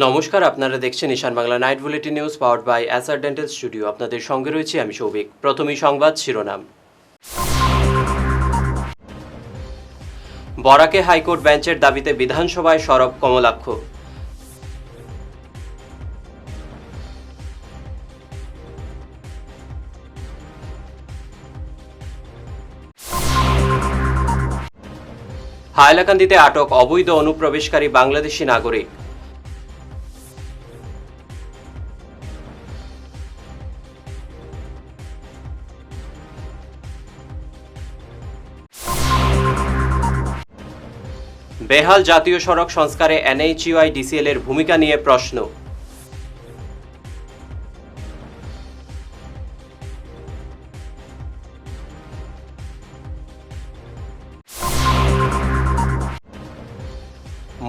নমস্কার, আপনারা দেখছেন Ishan Bangla night bulletin news powered by Acer dental studio. আপনাদের সঙ্গে রয়েছে আমি সৌভিক। প্রথমেই সংবাদ শিরোনাম। বরাকে হাইকোর্ট বেঞ্চের দাবিতে বিধানসভায় সরব কমলাক্ষ। হাইলাকান্দিতে আটক অবৈধ অনুপ্রবেশকারী বাংলাদেশি নাগরিক। বেহাল জাতীয় সড়ক সংস্কারে NHUI-DCL এর ভূমিকা নিয়ে প্রশ্ন।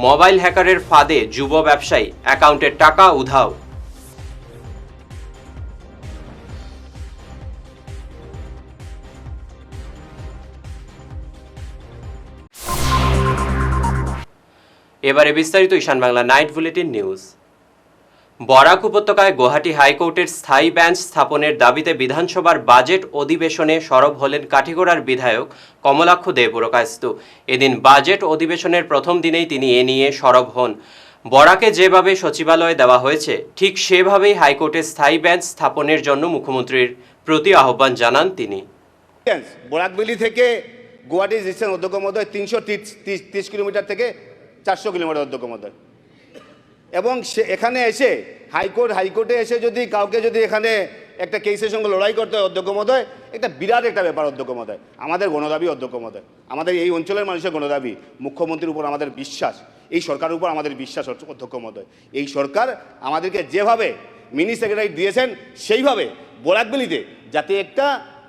মোবাইল হ্যাকারের ফাঁদে যুব ব্যবসায়ী, অ্যাকাউন্টের টাকা উধাও। এবারে বিস্তারিত Ishan Bangla night bulletin news. Barak উপত্যকায় গুয়াহাটি হাইকোর্টের স্থায়ী বেঞ্চ স্থাপনের দাবিতে বিধানসভার বাজেট অধিবেশনে সরব হলেন কাঠিগড়ার বিধায়ক কমলাক্ষ দে পুরকায়স্থ। এদিন বাজেট অধিবেশনের প্রথম দিনেই তিনি এ নিয়ে সরব হন। বরাকে যেভাবে সচিবালয় দেওয়া হয়েছে ঠিক সেভাবেই হাইকোর্টের স্থায়ী বেঞ্চ স্থাপনের জন্য মুখ্যমন্ত্রীর প্রতি আহ্বান জানান তিনি। বরাকবেলি থেকে গুয়াহাটি ডিস্টেন্স অধ্যক্ষ মহোদয় 330 কিলোমিটার থেকে 400 কিলোমিটার অধ্যক্ষ মহোদয়, এবং সে এখানে এসে হাইকোর্টে এসে যদি কাউকে যদি এখানে একটা কেসের সঙ্গে লড়াই করতে হয় অধ্যক্ষ মহোদয়, একটা বিরাট একটা ব্যাপার অধ্যক্ষ মহোদয়। আমাদের গণদাবি অধ্যক্ষ মহোদয়, আমাদের এই অঞ্চলের মানুষের গণদাবি, মুখ্যমন্ত্রীর উপর আমাদের বিশ্বাস, এই সরকারের উপর আমাদের বিশ্বাস অধ্যক্ষ মহোদয়। এই সরকার আমাদেরকে যেভাবে মিনি সেক্রেটারি দিয়েছেন সেইভাবে বরাকবেলিতে যাতে একটা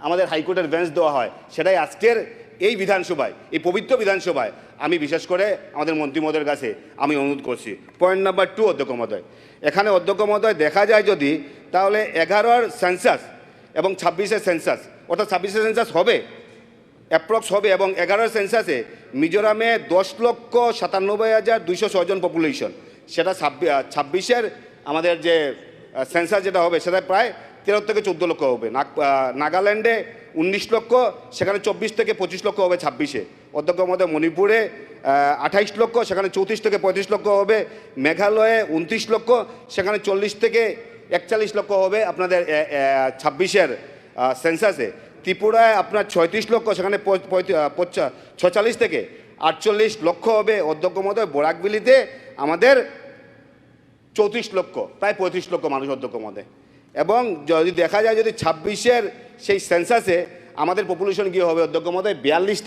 আমাদের হাইকোর্টের বেঞ্চ দেওয়া হয়, সেটাই আজকের এই বিধানসভায়, এই পবিত্র বিধানসভায় আমি বিশেষ করে আমাদের মন্ত্রী মহোদয়ের কাছে আমি অনুরোধ করছি। পয়েন্ট নাম্বার 2 অধ্যক্ষ মহোদয়, এখানে অধ্যক্ষ মহোদয় দেখা যায় যদি তাহলে 11-র সেন্সাস এবং 26-এর সেন্সাস, অর্থাৎ 26-এর সেন্সাস হবে অ্যাপ্রক্স হবে, এবং 11-র সেন্সাসে মিজোরামে 10,97,206 জন পপুলেশন, সেটা 26-এর আমাদের যে সেন্সাস যেটা হবে সেটা প্রায় 13 থেকে 14 লক্ষ হবে। নাগাল্যান্ডে 19 লক্ষ, সেখানে 24 থেকে 25 লক্ষ হবে 26-এ অধ্যক্ষ মহোদয়। মণিপুরে 28 লক্ষ, সেখানে 34 থেকে 35 লক্ষ হবে। মেঘালয়ে 29 লক্ষ, সেখানে 40 থেকে 41 লক্ষ হবে আপনাদের 26-এর সেন্সাসে। ত্রিপুরায় আপনার 36 লক্ষ, সেখানে 46 থেকে 48 লক্ষ হবে অধ্যক্ষ মহোদয়। বরাকবেলিতে আমাদের 34 লক্ষ, প্রায় 35 লক্ষ মানুষ অধ্যক্ষ মহোদয়। এবং যদি দেখা যায় যদি 26-এর সেই সেন্সাসে আমাদের পপুলেশন কী হবে অধ্যক্ষ মহোদয়, 42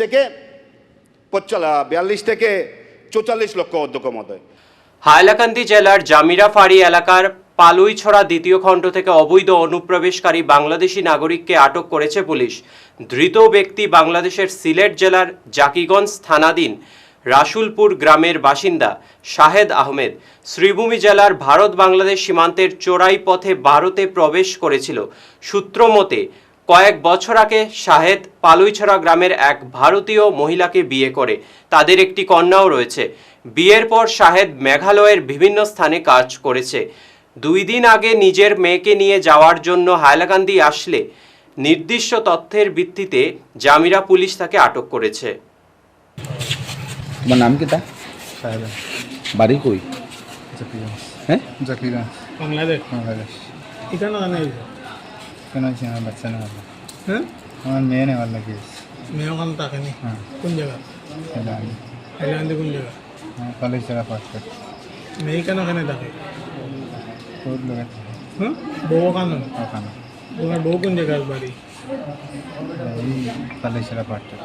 থেকে 44 লক্ষ অধ্যক্ষ মহোদয়। হাইলাকান্দি জেলার জামিরা ফাঁড়ি এলাকার পালুইছড়া দ্বিতীয় খণ্ড থেকে অবৈধ অনুপ্রবেশকারী বাংলাদেশি নাগরিককে আটক করেছে পুলিশ। ধৃত ব্যক্তি বাংলাদেশের সিলেট জেলার জাকিগঞ্জ থানাধীন রাসুলপুর গ্রামের বাসিন্দা শাহেদ আহমেদ। শ্রীভূমি জেলার ভারত বাংলাদেশ সীমান্তের চোরাই পথে ভারতে প্রবেশ করেছিল। সূত্র মতে কয়েক বছর আগে শাহেদ পালুইছড়া গ্রামের এক ভারতীয় মহিলাকে বিয়ে করে, তাদের একটি কন্যাও রয়েছে। বিয়ের পর শাহেদ মেঘালয়ের বিভিন্ন স্থানে কাজ করেছে। 2 দিন আগে নিজের মেয়েকে নিয়ে যাওয়ার জন্য হাইলাকান্দি আসলে নির্দিষ্ট তথ্যের ভিত্তিতে জামিরা পুলিশ তাকে আটক করেছে। তোমার নাম কি তা? বাড়ি কই? হ্যাঁ, বাংলাদেশ। এখানে কেন হয়েছে? আমার বাচ্চা নেওয়া, হ্যাঁ, আমার মেয়ে নেওয়ার লাগে। মেয়ে ওখানে থাকেনি। কোন জায়গা? হাইলাকান্দি কোন জায়গা? কলেজ জায়গা পাসপোর্ট মেয়ে কেন এখানে থাকে? বহুত লোক হ্যাঁ, বউ ওখানে? ওখানে তোমার বউ কোন জায়গার বাড়ি? এই কলেজ জায়গা পাসপোর্ট।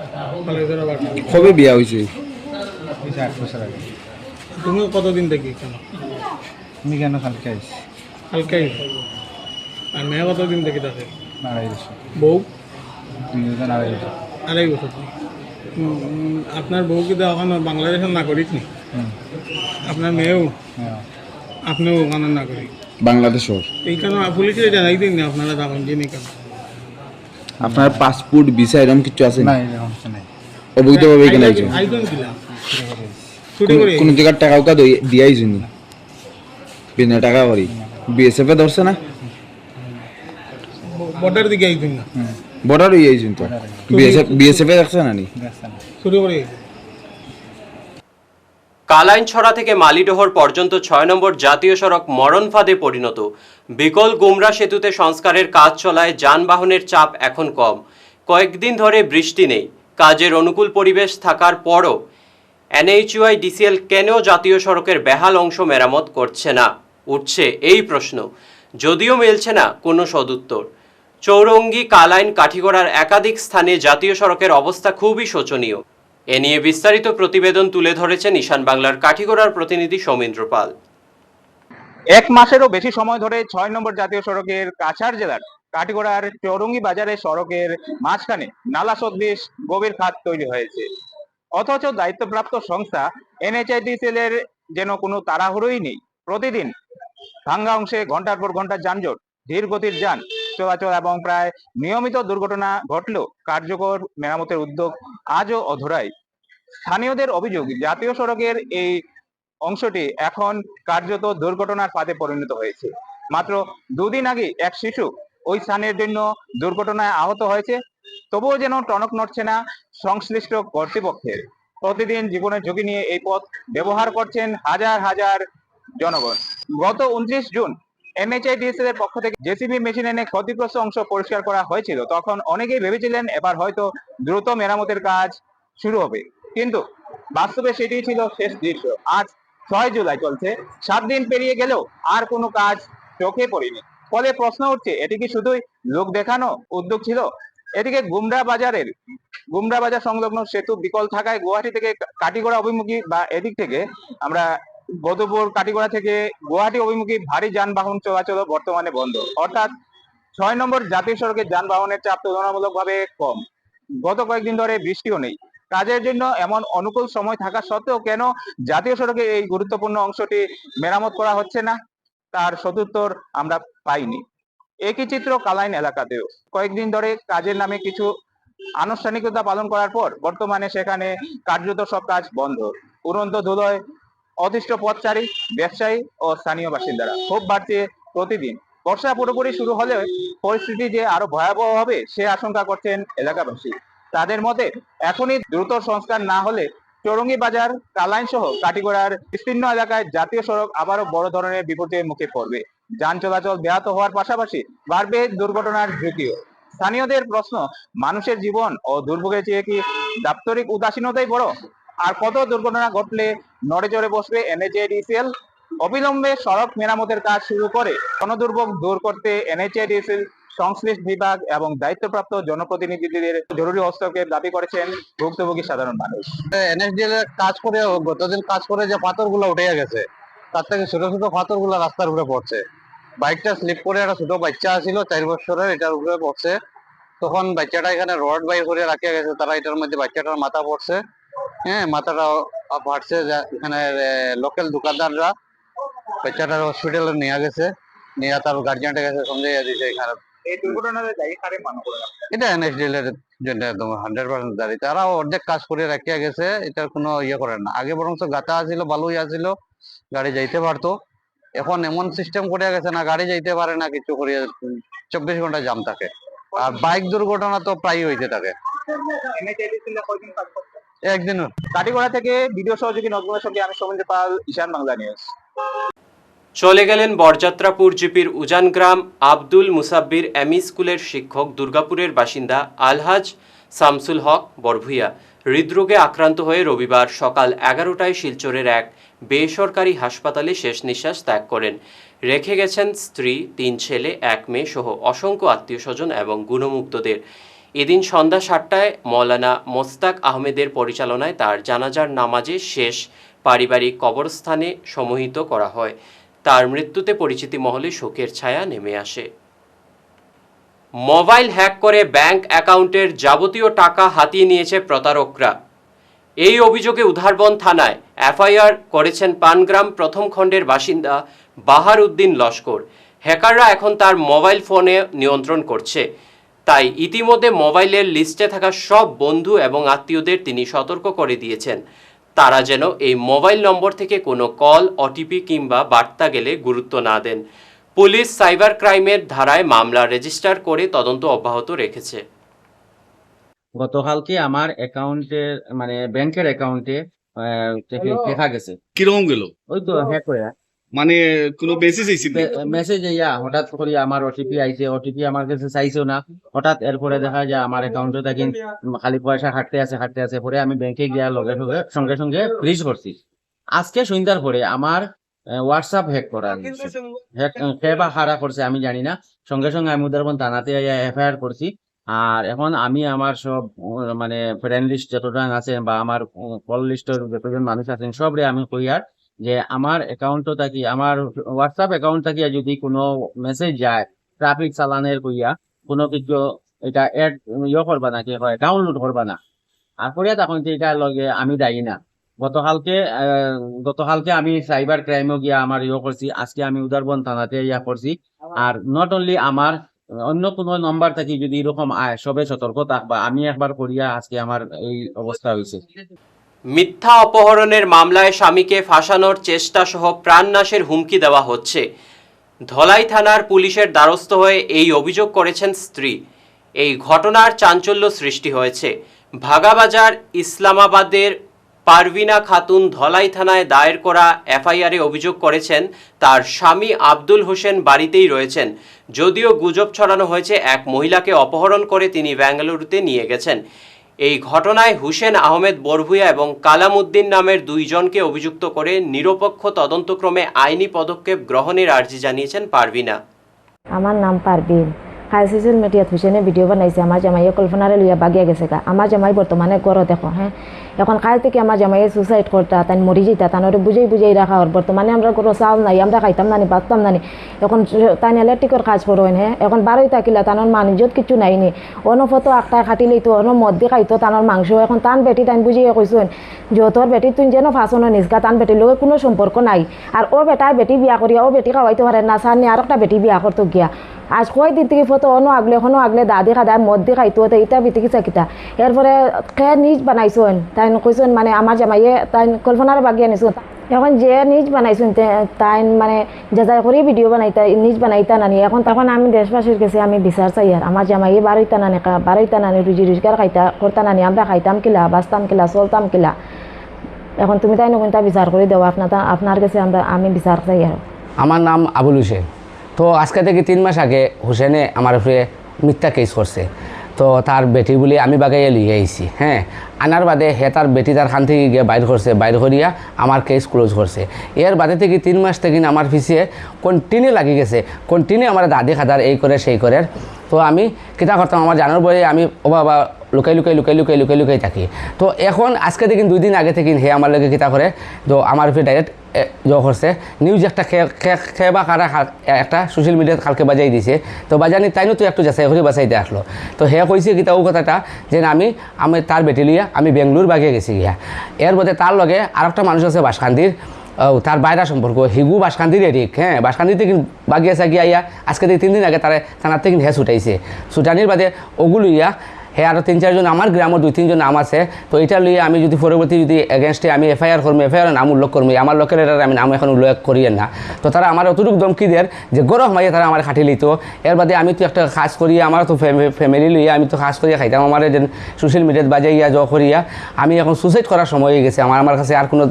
কলেজের বাড়ি। কবে বিয়া হয়েছে? 8 বছর আগে। তুমি কতদিন থেকে কেন? তুমি কেন কালকে আইস? কালকে আর মেয়ে কতদিন থেকে থাকে? 2.5 বছর। বউ? 2.5 বছর। 2.5 বছর। আপনার বউ কি ওখানে বাংলাদেশের নাগরিক নি? আপনার মেয়েও? হ্যাঁ। আপনিও ওখানে নাগরিক? বাংলাদেশের। এইখানে পুলিশে জানাই দিন না আপনারা তখন যিনি কেন? আপনার পাসপোর্ট ভিসা এরকম কিছু আছে না, না? এরকম কিছু নাই। অবৈধভাবে এখানে আইছো? আইজন কিলা? ছুটি করে ছুটি করে কোন জায়গার টাকা উকা দিয়াইছো নি? বিনা টাকা করি বিএসএফ এ ধরছে না বর্ডার দিকে আইছেন না বর্ডার হয়ে যাইছেন তো বিএসএফ এ দেখছে না নি দেখছেন শুরু করে আইছেন। কালাইনছড়া থেকে মালিডোহর পর্যন্ত ৬ নম্বর জাতীয় সড়ক মরণ ফাঁদে পরিণত। বিকল গুমরা সেতুতে সংস্কারের কাজ চলায় যানবাহনের চাপ এখন কম। কয়েকদিন ধরে বৃষ্টি নেই, কাজের অনুকূল পরিবেশ থাকার পরও NHUIDCL কেন জাতীয় সড়কের বেহাল অংশ মেরামত করছে না, উঠছে এই প্রশ্ন, যদিও মিলছে না কোনো সদুত্তর। চৌরঙ্গি, কালাইন, কাঠিগড়ার একাধিক স্থানে জাতীয় সড়কের অবস্থা খুবই শোচনীয়। এ নিয়ে বিস্তারিত প্রতিবেদন তুলে ধরেছেন ঈশান বাংলার কাঠিগড়ার প্রতিনিধি সৌমেন্দ্র পাল। এক মাসেরও বেশি সময় ধরে ৬ নম্বর জাতীয় সড়কের কাছাড় জেলার কাঠিগড়ার চৌরঙ্গি বাজারের সড়কের মাঝখানে নালা সদৃশ গভীর খাত তৈরি হয়েছে, অথচ দায়িত্বপ্রাপ্ত সংস্থা NHIDCL এর যেন কোনো তাড়াহুড়োই নেই। প্রতিদিন ভাঙ্গা অংশে ঘন্টার পর ঘন্টা যানজট, ধীর গতির যান চলাচল এবং প্রায় নিয়মিত দুর্ঘটনা ঘটলেও কার্যকর মেরামতের উদ্যোগ আজও অধরাই। স্থানীয়দের অভিযোগ, জাতীয় সড়কের এই অংশটি এখন কার্যত দুর্ঘটনার ফাঁদে পরিণত হয়েছে। মাত্র দুদিন আগে এক শিশু ওই স্থানের জন্য দুর্ঘটনায় আহত হয়েছে, তবুও যেন টনক নড়ছে না সংশ্লিষ্ট কর্তৃপক্ষের। প্রতিদিন জীবনের ঝুঁকি নিয়ে এই পথ ব্যবহার করছেন হাজার হাজার জনগণ। গত 29 জুন NHIDCL এর পক্ষ থেকে জেসিবি মেশিন এনে ক্ষতিগ্রস্ত অংশ পরিষ্কার করা হয়েছিল। তখন অনেকেই ভেবেছিলেন এবার হয়তো দ্রুত মেরামতের কাজ শুরু হবে, কিন্তু বাস্তবে সেটি ছিল শেষ দৃশ্য। আজ ৬ জুলাই চলছে, 7 দিন পেরিয়ে গেলেও আর কোনো কাজ চোখে পড়েনি। ফলে প্রশ্ন উঠছে, এটি কি শুধুই লোক দেখানো উদ্যোগ ছিল? এদিকে গুমরা বাজার সংলগ্ন সেতু বিকল থাকায় গুয়াহাটি থেকে কাটিগড়া অভিমুখী বা এদিক থেকে আমরা গতপুর কাটিগড়া থেকে গুয়াহাটি অভিমুখী ভারী যানবাহন চলাচল বর্তমানে বন্ধ। অর্থাৎ ৬ নম্বর জাতীয় সড়কে যানবাহনের চাপ তুলনামূলকভাবে কম। গত কয়েকদিন ধরে বৃষ্টিও নেই। কাজের জন্য এমন অনুকূল সময় থাকা সত্ত্বেও কেন জাতীয় সড়কের এই গুরুত্বপূর্ণ অংশটি মেরামত করা হচ্ছে না, তার সদুত্তর আমরা পাইনি। একই চিত্র কালাইন এলাকাতেও। কয়েকদিন ধরে কাজের নামে কিছু আনুষ্ঠানিকতা পালন করার পর বর্তমানে সেখানে কার্যত সব কাজ বন্ধ। উড়ন্ত ধুলোয় অতিষ্ঠ পথচারী, ব্যবসায়ী ও স্থানীয় বাসিন্দারা ক্ষোভ বাড়ছে প্রতিদিন। বর্ষা পুরোপুরি শুরু হলে পরিস্থিতি যে আরো ভয়াবহ হবে সে আশঙ্কা করছেন এলাকাবাসী। তাদের মতে এখনই দ্রুত সংস্কার না হলে চৌরঙ্গি বাজার, কালাইন সহ কাটিগড়ার বিস্তীর্ণ এলাকায় জাতীয় সড়ক আবারও বড় ধরনের বিপদের মুখে পড়বে। যান চলাচল ব্যাহত হওয়ার পাশাপাশি বাড়বে দুর্ঘটনার ঝুঁকিও। স্থানীয়দের প্রশ্ন, মানুষের জীবন ও দুর্ভোগের চেয়ে কি দাপ্তরিক উদাসীনতাই বড়? আর কত দুর্ঘটনা ঘটলে নড়ে চড়ে বসবে NHIDCL? অবিলম্বে সড়ক মেরামতের কাজ শুরু করে জনদুর্ভোগ দূর করতে NHIDCL সংশ্লিষ্ট বিভাগ এবং দায়িত্বপ্রাপ্ত জনপ্রতিনিধিদের জরুরি হস্তক্ষেপ দাবি করেছেন ভুক্তভোগী সাধারণ মানুষ। NHDL কাজ করে গতদিন কাজ করে যে পাথরগুলো উঠে গেছে, তার থেকে ছোট ছোট পাথরগুলো রাস্তার উপরে পড়ছে। বাইকটা স্লিপ করে একটা ছোট বাচ্চা ছিল 4 বছরের, এটার উপরে পড়ছে। তখন বাচ্চাটা এখানে রড বাই করে রাখিয়া গেছে, তারা এটার মধ্যে বাচ্চাটার মাথা পড়ছে, হ্যাঁ মাথাটা ফাটছে। এখানে লোকাল দোকানদাররা বাচ্চাটার হসপিটালে নিয়ে গেছে, নিয়ে তার গার্জিয়ানটা গেছে সঙ্গে দিয়েছে এখানে। এই দুর্ঘটনার দায়ী কারে মনে করেন? এটা NHDL এর জন্য একদম 100% দাঁড়িয়ে, তারা অর্ধেক কাজ করে রাখিয়া গেছে, এটার কোনো ইয়ে করেন না। আগে বরং গাতা আছিল, বালুই আছিল, গাড়ি যাইতে পারতো। এখন এমন সিস্টেম করে গেছে না, গাড়ি যাইতে পারে না, কিছু করিয়া 24 ঘন্টা জাম থাকে। আর বাইক দুর্ঘটনা তো প্রায় হইতে থাকে। একদিন কাটিগড়া থেকে ভিডিও সহযোগী নজরুলের সঙ্গে আমি সৌমেন্দ্র পাল, ঈশান বাংলা নিউজ। চলে গেলেন বরযাত্রাপুর জিপির উজানগ্রাম আব্দুল মুসাব্বির এমই স্কুলের শিক্ষক, দুর্গাপুরের বাসিন্দা আলহাজ শামসুল হক বরভুইয়া। হৃদরোগে আক্রান্ত হয়ে রবিবার সকাল 11টায় শিলচরের এক বেসরকারি হাসপাতালে শেষ নিঃশ্বাস ত্যাগ করেন। রেখে গেছেন স্ত্রী, 3 ছেলে, 1 মেয়ে সহ অসংখ্য আত্মীয় স্বজন এবং গুণমুগ্ধদের। এদিন সন্ধ্যা 7টায় মৌলানা মোস্তাক আহমেদের পরিচালনায় তার জানাজার নামাজে শেষ পারিবারিক কবরস্থানে সমাহিত করা হয়। তার মৃত্যুতে পরিচিতি মহলে শোকের ছায়া নেমে আসে। মোবাইল হ্যাক করে ব্যাংক অ্যাকাউন্টের যাবতীয় টাকা হাতিয়ে নিয়েছে প্রতারকরা। এই অভিযোগে উধারবন থানায় FIR করেছেন পানগ্রাম প্রথম খণ্ডের বাসিন্দা বাহার উদ্দিন লস্কর। হ্যাকাররা এখন তার মোবাইল ফোনে নিয়ন্ত্রণ করছে, তাই ইতিমধ্যে মোবাইলের লিস্টে থাকা সব বন্ধু এবং আত্মীয়দের তিনি সতর্ক করে দিয়েছেন। তারা যেন এই মোবাইল নম্বর থেকে কোনো কল, ওটিপি কিংবা বার্তা গেলে গুরুত্ব না দেন। পুলিশ সাইবার ক্রাইমের ধারায় মামলা রেজিস্টার করে তদন্ত অব্যাহত রেখেছে। গতকালকে আমার অ্যাকাউন্টে মানে ব্যাংকের অ্যাকাউন্টে দেখা গেছে। কিরকম গেল? ওই তো হ্যাক করে মানে কোনো মেসেজ আইছিল? মেসেজ হঠাৎ করে আমার ওটিপি আইছে, ওটিপি আমার কাছে চাইছেও না। হঠাৎ এরপরে দেখা যায় আমার অ্যাকাউন্টে দেখেন খালি পয়সা হাঁটতে আছে পরে আমি ব্যাংকে গিয়া সঙ্গে সঙ্গে ফ্রিজ করছি। আজকে সন্ধ্যার পরে আমার হোয়াটসঅ্যাপ হ্যাক করা কে বা খারাপ করছে আমি জানি না। সঙ্গে সঙ্গে আমি উদারবন থানাতে এফআইআর করছি। আর এখন আমি আমার সব মানে ফ্রেন্ড লিস্ট যতজন আছেন বা আমার কল লিস্টের যতজন মানুষ আছেন সবরে আমি কইয়ার যে আমার অ্যাকাউন্ট থাকি, আমার হোয়াটসঅ্যাপ অ্যাকাউন্ট থাকি যদি কোনো মেসেজ যায় ট্রাফিক চালানের কইয়া কোনো কিছু এটা এড করবা না, কি হয় ডাউনলোড করবা না। আর করিয়া তখন এটা লগে আমি দায়ী না। গতকালকে আমি সাইবার ক্রাইমও গিয়া আমার করছি। আজকে আমি উদারবন থানাতে করছি। আর নট অনলি আমার অন্য কোনো নাম্বার থাকি যদি এরকম আয় সবে সতর্ক থাকবা। আমি একবার করিয়া আজকে আমার এই অবস্থা হয়েছে। মিথ্যা অপহরণের মামলায় স্বামীকে ফাঁসানোর চেষ্টা সহ প্রাণনাশের হুমকি দেওয়া হচ্ছে। ধলাই থানার পুলিশের দ্বারস্থ হয়ে এই অভিযোগ করেছেন স্ত্রী। এই ঘটনার চাঞ্চল্য সৃষ্টি হয়েছে। ভাগাবাজার ইসলামাবাদের পারভিনা খাতুন ধলাই থানায় দায়ের করা এফআইআরে অভিযোগ করেছেন তার স্বামী আব্দুল হোসেন বাড়িতেই রয়েছেন। যদিও গুজব ছড়ানো হয়েছে এক মহিলাকে অপহরণ করে তিনি বেঙ্গালুরুতে নিয়ে গেছেন। এই ঘটনায় হুসেন আহমেদ বরভুইয়া এবং কালামউদ্দিন নামের দুইজনকে অভিযুক্ত করে নিরপেক্ষ তদন্তক্রমে আইনি পদক্ষেপ গ্রহণের আর্জি জানিয়েছেন পারভিনা। আমার নাম পারভিন। খাই সোশ্যাল মিডিয়াত হুসেনে ভিডিও বানাইছে আমার জামাইয়ে কল্পনারে লইয়া বাগিয়া গেছে গা। আমার জামাই বর্তমানে গড় দেখো হ্যাঁ, এখন কাল থেকে আমার জামাইয়ে সুসাইড করতা, তাই মরি যেতা, তানোরে বুঝাই রাখা ওর। বর্তমানে আমরা কোনো চাউল নাই, আমরা খাইতাম নানি বাঁচতাম নানি। এখন তাই ইলেকট্রিকের কাজ করেন হ্যাঁ, এখন বারোই থাকিলা তানোর মানুষত কিছু নাইনি। অনফতো একটা খাটিলেই তো অন মদ দিয়ে খাইতো তানোর মাংস। এখন তান বেটি তাই বুঝিয়ে কইছেন যতর বেটি তুই যেন ফাঁসনো নিসগা, তান বেটির লোকের কোনো সম্পর্ক নাই। আর ও বেটায় বেটি বিয়া করিয়া ও বেটি খাওয়াইতে পারে না, সার নিয়ে আর একটা বেটি বিয়া করতো গিয়া। আজ কয় দিন থেকে ফটো অনো আগলে দাদি খাদায় মদ দিয়ে খাইতো ইটা বিতিকি চাকিতা। এরপরে খে নিজ বানাইছেন তাই কইছেন মানে আমার জামাইয়ে তাই কল্পনার বাগিয়ে নিছেন। এখন যে নিজ বানাইছেন তাই মানে যাচাই করে ভিডিও বানাইতা নিজ বানাইতা নানি। এখন তখন আমি দেশবাসীর কাছে আমি বিচার চাই আর আমার জামাইয়ে বাড়িতা নানি রুজি রোজগার করতা নানি, আমরা খাইতাম কিলা, বাঁচতাম কিলা, চলতাম কিলা। এখন তুমি তাই নকুন তা বিচার করে দেওয়া আপনার কাছে আমি বিচার চাই আর। আমার নাম আবুল হোসেন। তো আজকে থেকে 3 মাস আগে হুসেনে আমার উপরে মিথ্যা কেস করছে। তো তার বেটি বলে আমি বাগাইয়া লিয়ে আইছি হ্যাঁ। আনার বাদে হে তার বেটি তার খান থেকে গিয়ে বাইর করিয়া আমার কেস ক্লোজ করছে। এর বাদে থেকে 3 মাস থেকে আমার পিছিয়ে কন্টিনিউ লাগি গেছে, কন্টিনিউ আমার দাদি খাদার এই করে সেই করে। তো আমি কিতা করতাম আমার জানার বয়ে আমি ও বাবা লুকাই থাকি। তো এখন আজকে থেকে 2 দিন আগে থেকে হে আমার লোকে কিতা করে তো আমার উপরে ডাইরেক্ট করছে নিউজ একটা খেয়ে বা কারা একটা সোশ্যাল মিডিয়াত কালকে বাজাই দিছে। তো বাজানি তাইনো তো একটু যাচাই করে বাঁচাইতে আসলো। তো হে কইছে কিতা ও কথাটা যে আমি তার বেটি লিয়া আমি বেঙ্গলোর বাগিয়ে গেছি গিয়া। এর মধ্যে তার লগে আর একটা মানুষ আছে বাসকান্দির, তার বাইরা সম্পর্ক হিগু বাসকান্দির এরিক হ্যাঁ। বাসকান্দি থেকে বাগিয়ে সাগিয়ে আইয়া আজকে থেকে 3 দিন আগে তারা থানার থেকে হে ছুটাইছে। ছুটানির বাদে ওগুলো ইয়া হে আরও 3-4 জন আমার গ্রামের 2-3 জন নাম আছে। তো এটা লইয়ে আমি যদি পরবর্তী যদি এগেনস্টে আমি এফআইআর করবো, এফআইআর নাম উল্লেখ করবো, আমার লোকের আমি নাম এখন উল্লেখ করিয়েন না। তো তারা আমার অতটুকু ধমকি দেয় যে গরম মাইয়ে তারা আমার খাটি লিত। এর বাদে আমি তো একটা কাজ করিয়া আমার তো ফ্যামিলি লইয়া আমি তো কাজ করিয়া খাইতাম। আমার যে সোশ্যাল মিডিয়াত বাজাইয়া করিয়া আমি এখন সুসাইড করার সময় হয়ে গেছে। আমার কাছে আর কোনো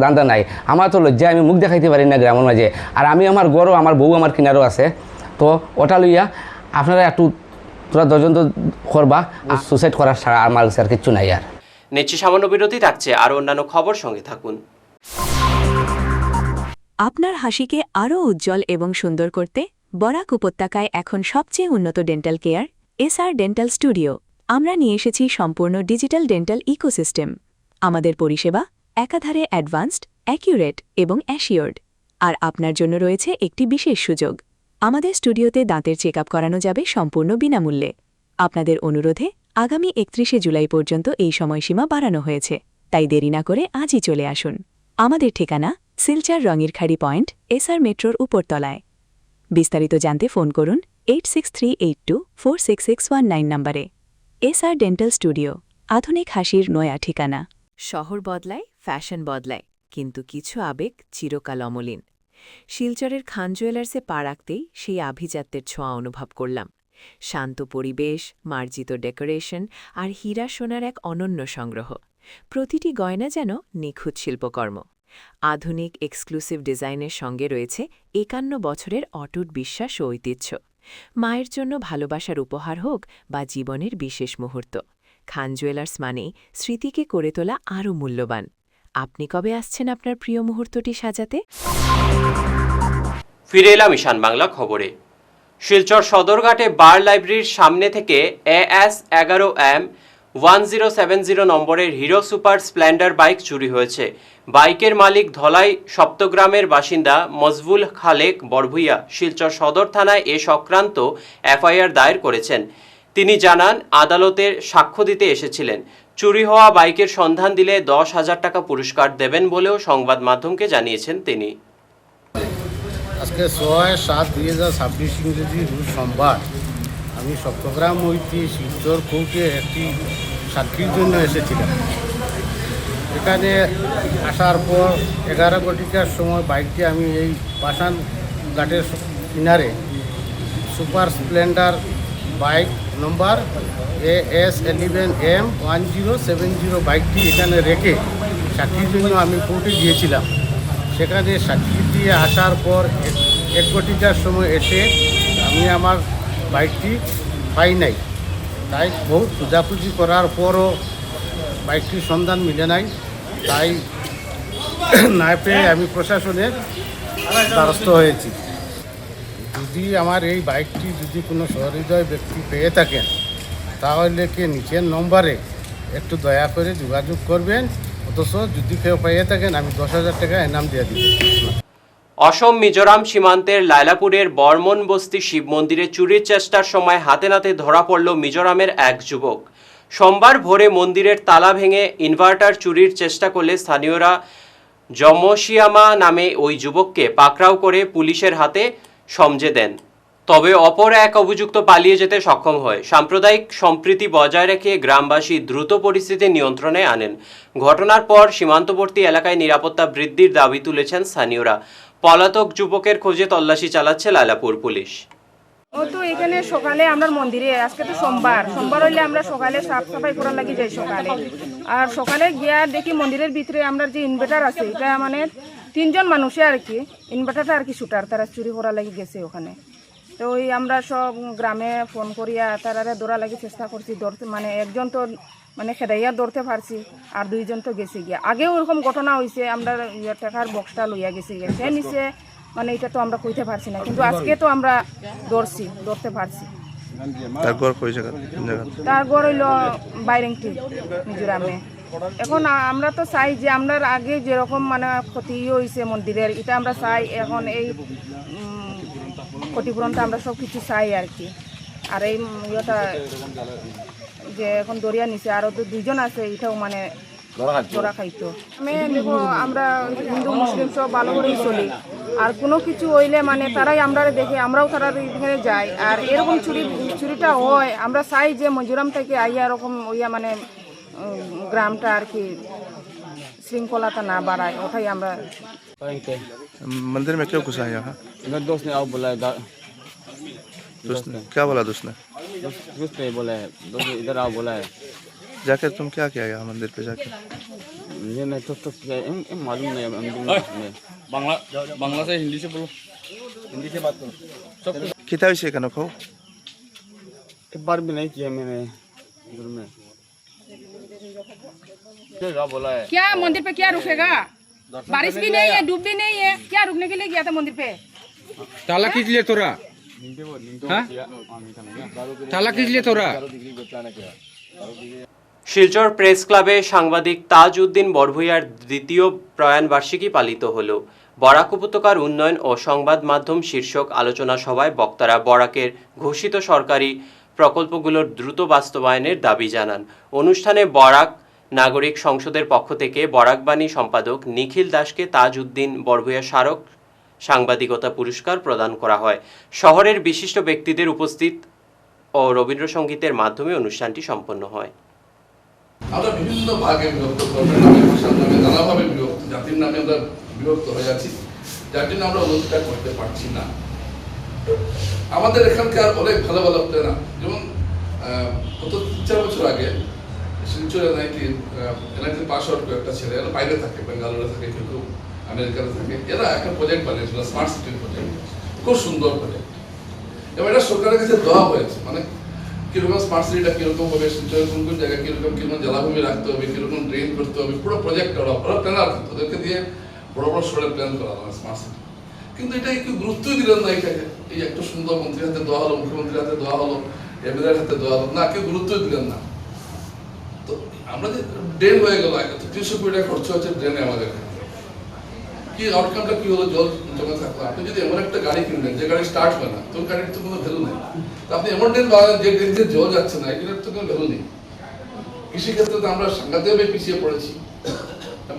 দান্দা নাই। আমার তো লজ্জায় আমি মুখ দেখাইতে পারি না গ্রামের মাঝে। আর আমি আমার গরও আমার বউ আমার কিনারও আছে। তো ওটা লইয়া আপনারা একটু তোরা 10 জন তো করবা, সুসাইড করার ছাড়া আমার কাছে আর কিচ্ছু নাই। আর নিচে সামান্য বিরতি থাকছে, আর অন্যান্য খবর সঙ্গে থাকুন। আপনার হাসিকে আরও উজ্জ্বল এবং সুন্দর করতে বরাক উপত্যকায় এখন সবচেয়ে উন্নত dental care SR dental studio. আমরা নিয়ে এসেছি সম্পূর্ণ ডিজিটাল ডেন্টাল ইকোসিস্টেম। আমাদের পরিষেবা একাধারে অ্যাডভান্সড, অ্যাকিউরেট এবং অ্যাসিওর্ড। আর আপনার জন্য রয়েছে একটি বিশেষ সুযোগ। আমাদের স্টুডিওতে দাঁতের চেকআপ করানো যাবে সম্পূর্ণ বিনামূল্যে। আপনাদের অনুরোধে আগামী 31শে জুলাই পর্যন্ত এই সময়সীমা বাড়ানো হয়েছে, তাই দেরি না করে আজই চলে আসুন। আমাদের ঠিকানা সিলচার রঙিরখাড়ি পয়েন্ট, এসআর মেট্রোর উপরতলায়। বিস্তারিত জানতে ফোন করুন 8638246619 নম্বরে। এসআর ডেন্টাল স্টুডিও, আধুনিক হাসির নয়া ঠিকানা। শহর বদলায়, ফ্যাশন বদলায়, কিন্তু কিছু আবেগ চিরকাল অমলিন। শিলচরের খান জুয়েলার্সে পা রাখতেই সেই আভিজাত্যের ছোঁয়া অনুভব করলাম। শান্ত পরিবেশ, মার্জিত ডেকোরেশন আর হীরা সোনার এক অনন্য সংগ্রহ। প্রতিটি গয়না যেন নিখুঁত শিল্পকর্ম। আধুনিক এক্সক্লুসিভ ডিজাইনের সঙ্গে রয়েছে ৫১ বছরের অটুট বিশ্বাস ও ঐতিহ্য। মায়ের জন্য ভালোবাসার উপহার হোক বা জীবনের বিশেষ মুহূর্ত, খান জুয়েলার্স মানেই স্মৃতিকে করে তোলা আরও মূল্যবান। আপনি কবে আসছেন আপনার প্রিয় মুহূর্তটি সাজাতে? ফিরে এলাম ঈশান বাংলা খবরে। শিলচর সদরঘাটে বার লাইব্রেরির সামনে থেকে AS11M 1070 নম্বরের হিরো সুপার স্প্লেন্ডার বাইক চুরি হয়েছে। বাইকের মালিক ধলাই সপ্তগ্রামের বাসিন্দা মজবুল খালেক বড়ভুইয়া শিলচর সদর থানায় এ সংক্রান্ত FIR দায়ের করেছেন। তিনি জানান, আদালতের সাক্ষ্য দিতে এসেছিলেন। চুরি হওয়া বাইকের সন্ধান দিলে 10,000 টাকা পুরস্কার দেবেন বলেও সংবাদ মাধ্যমকে জানিয়েছেন তিনি। আজকে 6/7/2026 ইংরেজি রোজ সোমবার আমি সপ্তগ্রাম হইতে শিলচর কোর্টে একটি সাক্ষীর জন্য এসেছিলাম। এখানে আসার পর 11 ঘটিকার সময় বাইকটি আমি এই পাশান ঘাটের কিনারে সুপার স্প্লেন্ডার বাইক নম্বর AS11M 1070 বাইকটি এখানে রেখে সাক্ষীর জন্য আমি কোর্টে গিয়েছিলাম। সেখানে সাক্ষী দিয়ে আসার পর 1 ঘটিকার সময় এসে আমি আমার বাইকটি পাই নাই। তাই বহুত খোঁজাখুঁজি করার পরও বাইকটির সন্ধান মিলে নাই। তাই না পেয়ে আমি প্রশাসনের দ্বারস্থ হয়েছি। যদি আমার এই বাইকটি যদি কোনো সহৃদয় ব্যক্তি পেয়ে থাকেন তাহলে কি নিচের নম্বরে একটু দয়া করে যোগাযোগ করবেন। অথচ যদি কেউ পেয়ে থাকেন আমি 10,000 টাকা এনাম দিয়ে দিব। অসম মিজোরাম সীমান্তের লায়লাপুরের বর্মন বস্তি শিব মন্দিরে চুরির চেষ্টার সময় হাতে নাতে ধরা পড়ল মিজোরামের এক যুবক। সোমবার ভোরে মন্দিরের তালা ভেঙে ইনভার্টার চুরির চেষ্টা করলে স্থানীয়রা জমশিয়ামা নামে ওই যুবককে পাকড়াও করে পুলিশের হাতে সমঝে দেন। তবে অপর এক অভিযুক্ত পালিয়ে যেতে সক্ষম হয়। সাম্প্রদায়িক সম্প্রীতি বজায় রেখে গ্রামবাসী দ্রুত পরিস্থিতি নিয়ন্ত্রণে আনেন। ঘটনার পর সীমান্তবর্তী এলাকায় নিরাপত্তা বৃদ্ধির দাবি তুলেছেন স্থানীয়রা। পলাতক যুবকের খোঁজে তল্লাশি চালাচ্ছে লায়লাপুর পুলিশ। ও তো এখানে সকালে আমরা মন্দিরে, আজকে তো সোমবার হইলে আমরা সকালে সাফ সাফাই করার লাগি যাই সকালে। আর সকালে গিয়া দেখি মন্দিরের ভিতরে আমরা যে ইনভার্টার আছে এটা মানে 3 জন মানুষে আর কি ইনভার্টারটা আর কি শুটার তারা চুরি করার লাগি গেছে ওখানে। তো ওই আমরা সব গ্রামে ফোন করিয়া তারা দৌড়া লাগি চেষ্টা করছি ধরতে, মানে একজন তো মানে খেদাইয়া ধরতে পারছি আর 2 জন তো গেছে গিয়া। আগেও ওরকম ঘটনা হয়েছে, আমরা টাকার বক্সটা লইয়া গেছি গিয়া, সে নিচে মানে এটা তো আমরা কইতে পারছি না, কিন্তু আজকে তো আমরা ধরতে পারছি। তার ঘর হইল বাইরেংটি মিজোরামে। এখন আমরা তো চাই যে আমরা আগে যেরকম মানে ক্ষতি হয়েছে মন্দিরের, এটা আমরা চাই এখন এই ক্ষতিপূরণটা আমরা সব কিছু চাই আর কি। আর এই ইয়েটা যে এখন দরিয়া নিচে আরও তো 2 জন আছে, এটাও মানে জোড়া খাইতো। দেখো আমরা হিন্দু মুসলিম সব ভালো করেই চলি, আর কোনো কিছু হইলে মানে তারাই আমরা দেখে আমরাও তারা এখানে যাই। আর এরকম চুরিটা হয়, আমরা চাই যে মিজোরাম থেকে আইয়া এরকম ওইয়া মানে গ্রামটা আর কি श्रृंखलाता ना बढ़ाए, उठाई हमरा मंदिर में क्यों घुसा यहाँ? दोस्त ने आओ बोला, दोस्त ने क्या बोला? दोस्त ने बोला है दोस्त इधर आओ बोला है। जाकर तुम क्या किया यहाँ मंदिर पे जाकर? ये मैं तो मालूम नहीं, बांग्ला से हिंदी से बोलो, हिंदी से बात करो सब। कितना विषय का नको एक बार भी नहीं किया मैंने घर में। बोला है क्या मंदिर पे क्या रुकेगा? बारिश भी नहीं है, धूप भी नहीं है, क्या रुकने के लिए गया था मंदिर पे? ताला किस लिए तोड़ा? ताला किस लिए तोड़ा? শিলচর প্রেস ক্লাবে সাংবাদিক তাজ উদ্দিন বড়ভুইয়ার 2য় প্রয়াণ বার্ষিকী পালিত হল। বরাক উপত্যকার উন্নয়ন ও সংবাদ মাধ্যম শীর্ষক আলোচনা সভায় বক্তারা বরাকের ঘোষিত সরকারি প্রকল্পগুলোর দ্রুত বাস্তবায়নের দাবি জানান। অনুষ্ঠানে বরাক নাগরিক সংসদের পক্ষ থেকে বরাকবাণী সম্পাদক নিখিল দাসকে তাজ উদ্দিন বড়ভুইয়া স্মারক সাংবাদিকতা পুরস্কার প্রদান করা হয়। শহরের বিশিষ্ট ব্যক্তিদের উপস্থিত ও রবীন্দ্রসঙ্গীতের মাধ্যমে অনুষ্ঠানটি সম্পন্ন হয়। আমরা বিভিন্ন ভাগে বিভক্ত, ধর্মের নামে, ভাষার নামে, নানাভাবে বিভক্ত, জাতির নামে আমরা বিভক্ত হয়ে আছি, যার জন্য আমরা উন্নতিটা করতে পারছি না। আমাদের এখানকার অনেক ভালো ভালো প্লেয়ার, যেমন গত 4 বছর আগে শিলচরে NIT পাস আউট কয়েকটা ছেলে, এরা বাইরে থাকে, বেঙ্গালুরু থাকে, কেউ কেউ আমেরিকাতে থাকে, এরা একটা প্রজেক্ট বানিয়েছিল, স্মার্ট সিটির প্রজেক্ট, খুব সুন্দর প্রজেক্ট, এবং এটা সরকারের কাছে দেওয়া হয়েছে। মানে কিরকম স্মার্ট সিটিটা কিরকম হবে, শিলচরে কোন কোন জায়গায় কিরকম কিরকম জলাভূমি রাখতে হবে, কিরকম ড্রেন করতে হবে, পুরো প্রজেক্ট ওরা প্ল্যানার, কিন্তু ওদেরকে দিয়ে বড় বড় শহরে প্ল্যান করা হয় স্মার্ট সিটি। কিন্তু এটা কেউ গুরুত্বই দিলেন না এটাকে। এই একটা সুন্দর মন্ত্রীর হাতে দেওয়া হলো, মুখ্যমন্ত্রীর হাতে দেওয়া হলো, এমএলএর হাতে দেওয়া হলো, না কেউ গুরুত্বই দিলেন না। তো আমরা যে ড্রেন হয়ে গেল, 300 কোটি টাকা খরচ হচ্ছে ড্রেনে, আমাদের কি আউটকামটা কি হলো? জল জমে থাকলো। আপনি যদি এমন একটা গাড়ি কিনবেন যে গাড়ি স্টার্ট হয় না, তোর গাড়ির তো কোনো ভ্যালু নেই। তো আপনি এমন ড্রেন বানালেন যে ড্রেন দিয়ে জল যাচ্ছে না, এগুলোর তো কোনো ভ্যালু নেই। কৃষিক্ষেত্রে তো আমরা সাংঘাতিকভাবে পিছিয়ে পড়েছি।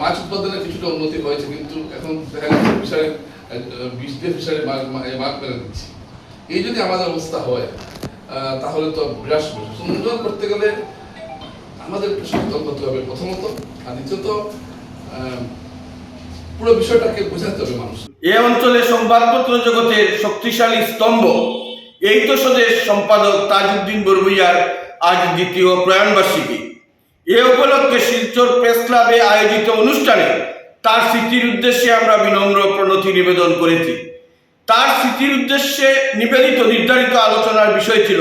মাছ উৎপাদনে কিছুটা উন্নতি হয়েছে, কিন্তু এখন দেখা যাচ্ছে ফিশারি বিষ দিয়ে ফিশারি মাছ মেরে দিচ্ছি। এই যদি আমাদের অবস্থা হয় তাহলে তো বিরাট সমস্যা। উন্নয়ন করতে গেলে আমাদের সচেতন হতে হবে প্রথমত, আর দ্বিতীয়ত পুরো বিষয়টাকে বোঝাতে হবে মানুষ। এ অঞ্চলে সংবাদপত্র জগতের শক্তিশালী স্তম্ভ এই তো স্বদেশ সম্পাদক তাজউদ্দিন বরভুইয়ার আজ 2য় প্রয়াণবার্ষিকী। এ উপলক্ষে শিলচর প্রেস ক্লাবে আয়োজিত অনুষ্ঠানে তার স্মৃতির উদ্দেশ্যে আমরা বিনম্র প্রণতি নিবেদন করেছি। তার স্মৃতির উদ্দেশ্যে নিবেদিত নির্ধারিত আলোচনার বিষয় ছিল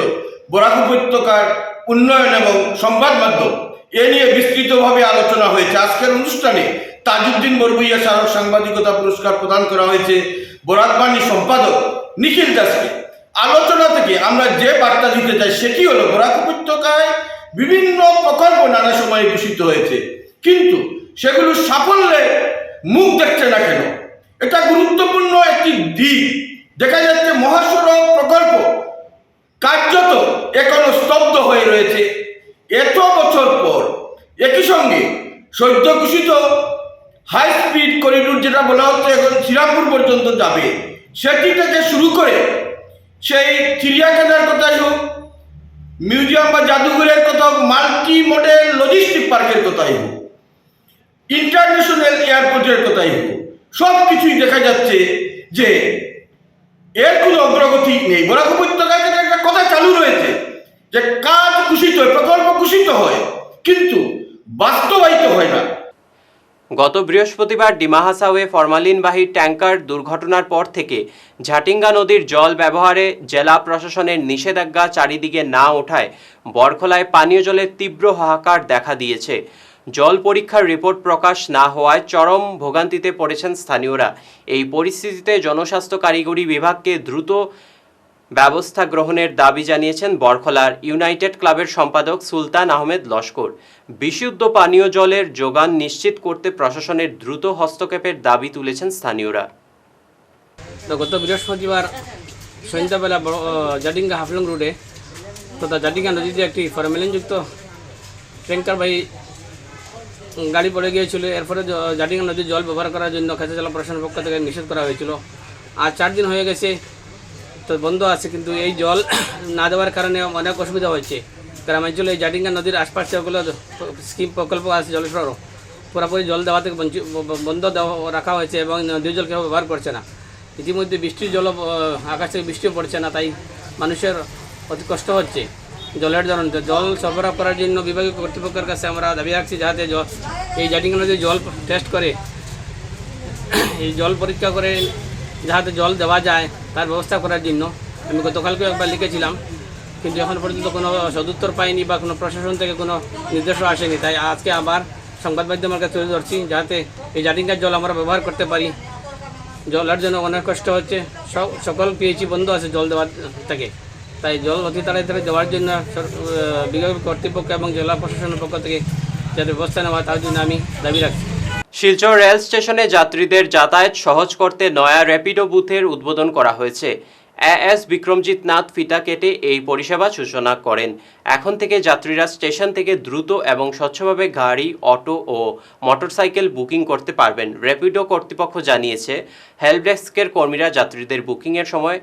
বরাক উপত্যকার উন্নয়ন এবং সংবাদ মাধ্যম। এ নিয়ে বিস্তৃতভাবে আলোচনা হয়েছে। আজকের অনুষ্ঠানে তাজউদ্দিন বরভুইয়া স্মারক সাংবাদিকতা পুরস্কার প্রদান করা হয়েছে বরাকবাণী সম্পাদক নিখিল দাসকে। আলোচনা থেকে আমরা যে বার্তা দিতে চাই সেটি হলো, বরাক উপত্যকায় বিভিন্ন প্রকল্প নানা সময়ে ঘোষিত হয়েছে, কিন্তু সেগুলো সাফল্যে মুখ দেখছে না কেন? এটা গুরুত্বপূর্ণ একটি দিক। দেখা যাচ্ছে মহাসড়ক প্রকল্প কার্যত এখনো স্তব্ধ হয়ে রয়েছে এত বছর পর। একই সঙ্গে সদ্য ঘোষিত হাই স্পিড করিডোর, যেটা বলা হচ্ছে এখন শ্রীরামপুর পর্যন্ত যাবে, সেটি থেকে শুরু করে সেই চিড়িয়াখানার কথাই হোক, মিউজিয়াম বা জাদুঘরের কথা হোক, মাল্টি মডেল লজিস্টিক পার্কের কথাই হোক, ইন্টারন্যাশনাল এয়ারপোর্টের কথাই হোক, সব কিছুই দেখা যাচ্ছে যে এর কোনো অগ্রগতি নেই। বরাক উপত্যকায় একটা কথা চালু রয়েছে যে কাজ ঘোষিত হয়, প্রকল্প ঘোষিত হয়, কিন্তু বাস্তবায়িত হয় না। গত বৃহস্পতিবার ডিমা হাসাওয়ে ফরমালিনবাহী ট্যাঙ্কার দুর্ঘটনার পর থেকে ঝাটিঙ্গা নদীর জল ব্যবহারে জেলা প্রশাসনের নিষেধাজ্ঞা চারিদিকে না ওঠায় বরখলায় পানীয় জলের তীব্র হাহাকার দেখা দিয়েছে। জল পরীক্ষার রিপোর্ট প্রকাশ না হওয়ায় চরম ভোগান্তিতে পড়েছেন স্থানীয়রা। এই পরিস্থিতিতে জনস্বাস্থ্য কারিগরি বিভাগকে দ্রুত ব্যবস্থা গ্রহণের দাবি জানিয়েছেন বরখলার ইউনাইটেড ক্লাবের সম্পাদক সুলতান আহমেদ লস্কর। বিশুদ্ধ পানীয় জলের যোগান নিশ্চিত করতে প্রশাসনের দ্রুত হস্তক্ষেপের দাবি তুলেছেন স্থানীয়রা। গত বৃহস্পতিবার সন্ধ্যাবেলা জাটিঙ্গা হাফলং রোডে তথা জাটিঙ্গা নদীতে একটি ফরমালিনযুক্ত ট্যাঙ্কারবাহী গাড়ি পড়ে গিয়েছিল। এরপরে জাটিঙ্গা নদীর জল ব্যবহার করার জন্য খাদ্য জল প্রশাসনের পক্ষ থেকে নিষেধ করা হয়েছিল। আজ 4 দিন হয়ে গেছে, তো বন্ধ আছে, কিন্তু এই জল না দেওয়ার কারণে অনেক অসুবিধা হচ্ছে। গ্রামাঞ্চলে এই জাটিঙ্গা নদীর আশপাশে ওগুলো স্কিম প্রকল্প আছে জল সরবরাহ, পুরোপুরি জল দেওয়া থেকে বন্ধ রাখা হয়েছে এবং নদীর জল কেউ ব্যবহার করছে না। ইতিমধ্যে বৃষ্টির জল আকাশ থেকে বৃষ্টিও পড়ছে না, তাই মানুষের অতি কষ্ট হচ্ছে। জলের ধরন জল সরবরাহ করার জন্য বিভাগীয় কর্তৃপক্ষের কাছে আমরা দাবি রাখছি যাতে এই জাটিঙ্গা নদীর জল টেস্ট করে, এই জল পরীক্ষা করে যাতে জল দেওয়া যায় তার ব্যবস্থা করার জন্য। আমি গতকালকে একবার লিখেছিলাম, কিন্তু এখন পর্যন্ত কোনো সদুত্তর পাইনি বা কোনো প্রশাসন থেকে কোনো নির্দেশও আসেনি। তাই আজকে আবার সংবাদ মাধ্যমের কাছে তুলে ধরছি যাতে এই জাটিঙ্গার জল আমরা ব্যবহার করতে পারি। জলের জন্য অনেক কষ্ট হচ্ছে, সকল পিএইচি বন্ধ আছে জল দেওয়ার থেকে। তাই জল অতি তাড়াতাড়ি দেওয়ার জন্য বিভাগীয় কর্তৃপক্ষ এবং জেলা প্রশাসনের পক্ষ থেকে যাতে ব্যবস্থা নেওয়া তার জন্য আমি দাবি রাখছি। শিলচর রেল স্টেশনে যাত্রীদের যাতায়াত সহজ করতে নয়া র্যাপিডো বুথের উদ্বোধন করা হয়েছে। এএস বিক্রমজিৎ নাথ ফিতা কেটে এই পরিষেবা সূচনা করেন। এখন থেকে যাত্রীরা স্টেশন থেকে দ্রুত এবং স্বচ্ছভাবে গাড়ি, অটো ও মোটরসাইকেল বুকিং করতে পারবেন। র্যাপিডো কর্তৃপক্ষ জানিয়েছে, হেল্প ডেস্কের কর্মীরা যাত্রীদের বুকিংয়ের সময়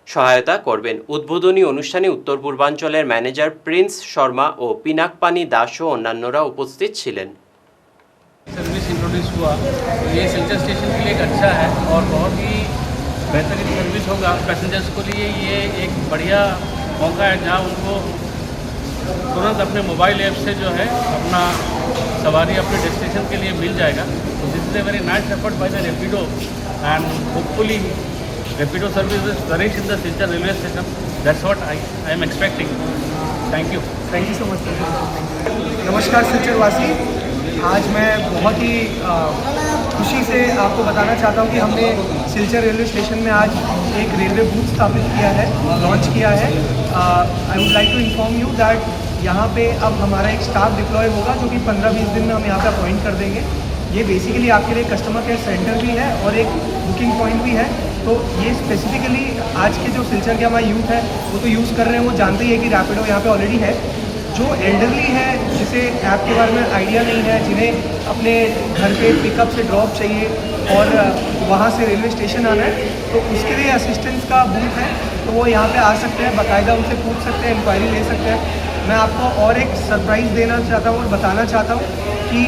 সহায়তা করবেন। উদ্বোধনী অনুষ্ঠানে উত্তর পূর্বাঞ্চলের ম্যানেজার প্রিন্স শর্মা ও পিনাকপানি দাস ও অন্যান্যরা উপস্থিত ছিলেন। सर्विस इंट्रोड्यूस हुआ तो ये सिलचर स्टेशन के लिए एक अच्छा है और बहुत ही बेहतरीन सर्विस होगा पैसेंजर्स को लिए। ये एक बढ़िया मौका है जहाँ उनको तुरंत अपने मोबाइल ऐप से जो है अपना सवारी अपने डेस्टिनेशन के लिए मिल जाएगा। तो this is a very nice effort by the Rapido and hopefully Rapido service will flourish in the Silchar railway station. That's what I am expecting. Thank you so much. नमस्कार सिलचर वासी, आज मैं बहुत ही खुशी से आपको बताना चाहता हूँ कि हमने सिलचर रेलवे स्टेशन में आज एक रेलवे बूथ स्थापित किया है, लॉन्च किया है। I would like to inform you that यहाँ पे अब हमारा एक स्टाफ डिप्लॉय होगा जो कि 15-20 दिन में हम यहाँ पे अपॉइंट कर देंगे। ये बेसिकली आपके लिए कस्टमर केयर सेंटर भी है और एक बुकिंग पॉइंट भी है। तो ये स्पेसिफिकली आज के जो सिलचर के हमारा यूथ है वो तो यूज़ कर रहे हैं, वो जानते ही है कि रैपिडो यहाँ पे ऑलरेडी है। जो एल्डरली है, जिसे ऐप के बारे में आइडिया नहीं है, जिन्हें अपने घर पे पिकअप से ड्रॉप चाहिए और वहाँ से रेलवे स्टेशन आना है, तो उसके लिए असिस्टेंस का बूथ है। तो वो यहाँ पे आ सकते हैं, बाकायदा उनसे पूछ सकते हैं, इंक्वायरी ले सकते हैं। मैं आपको और एक सरप्राइज़ देना चाहता हूँ और बताना चाहता हूँ कि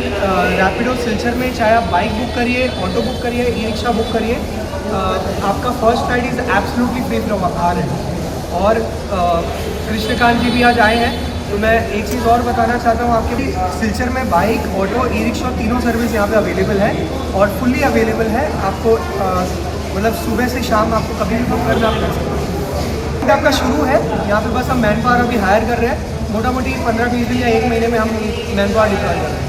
रैपिडो सिलचर में चाहे आप बाइक बुक करिए, ऑटो बुक करिए, ई रिक्शा बुक करिए, आपका first ride is absolutely free from आर है। और कृष्णकांत जी भी आज आए हैं, तो मैं एक चीज़ और बताना चाहता हूँ आपके भी, सिलचर में बाइक, ऑटो, ई रिक्शा तीनों सर्विस यहाँ पे अवेलेबल है और फुल्ली अवेलेबल है। आपको मतलब सुबह से शाम आपको कभी भी बुक करना आप कर सकते हैं। आपका शुरू है यहाँ पे, बस हम मैन पावर अभी हायर कर रहे हैं। मोटा मोटी 15-20 दिन या 1 महीने में हम मैन पावर डिप्लॉय कर रहे हैं।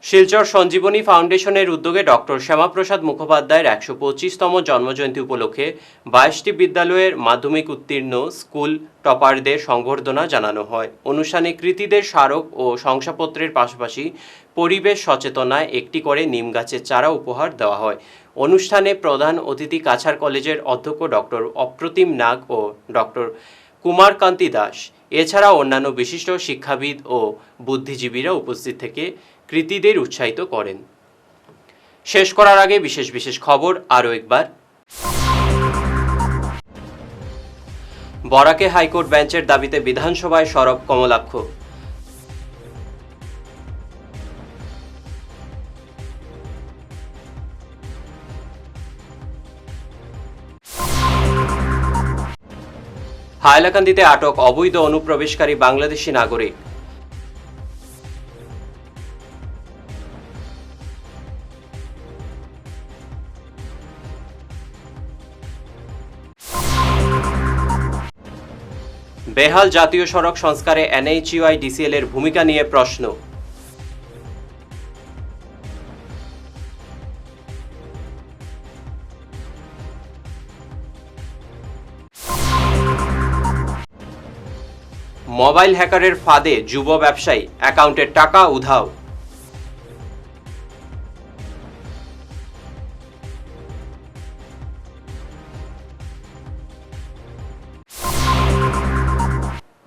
শিলচর সঞ্জীবনী ফাউন্ডেশনের উদ্যোগে ডক্টর শ্যামাপ্রসাদ মুখোপাধ্যায়ের 125তম জন্মজয়ন্তী উপলক্ষে 22টি বিদ্যালয়ের মাধ্যমিক উত্তীর্ণ স্কুল টপারদের সংবর্ধনা জানানো হয়। অনুষ্ঠানে কৃতীদের স্মারক ও শংসাপত্রের পাশাপাশি পরিবেশ সচেতনায় একটি করে নিম গাছের চারা উপহার দেওয়া হয়। অনুষ্ঠানে প্রধান অতিথি কাছাড় কলেজের অধ্যক্ষ ডক্টর অপ্রতিম নাগ ও ডক্টর কুমারকান্তি দাস এছাড়া অন্যান্য বিশিষ্ট শিক্ষাবিদ ও বুদ্ধিজীবীরা উপস্থিত থেকে কৃতীদের উৎসাহিত করেন। শেষ করার আগে বিশেষ বিশেষ খবর আরও একবার। বরাকে হাইকোর্ট বেঞ্চের দাবিতে বিধানসভায় সরব কমলাক্ষ। হাইলাকান্দিতে আটক অবৈধ অনুপ্রবেশকারী বাংলাদেশি নাগরিক। বেহাল জাতীয় সড়ক সংস্কারে NHUI-DCL এর ভূমিকা নিয়ে প্রশ্ন। মোবাইল হ্যাকারের ফাঁদে যুব ব্যবসায়ী, অ্যাকাউন্টের টাকা উধাও।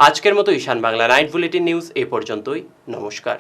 আজকের মতো ঈশান বাংলা নাইট বুলেটিন নিউজ এ পর্যন্তই। নমস্কার।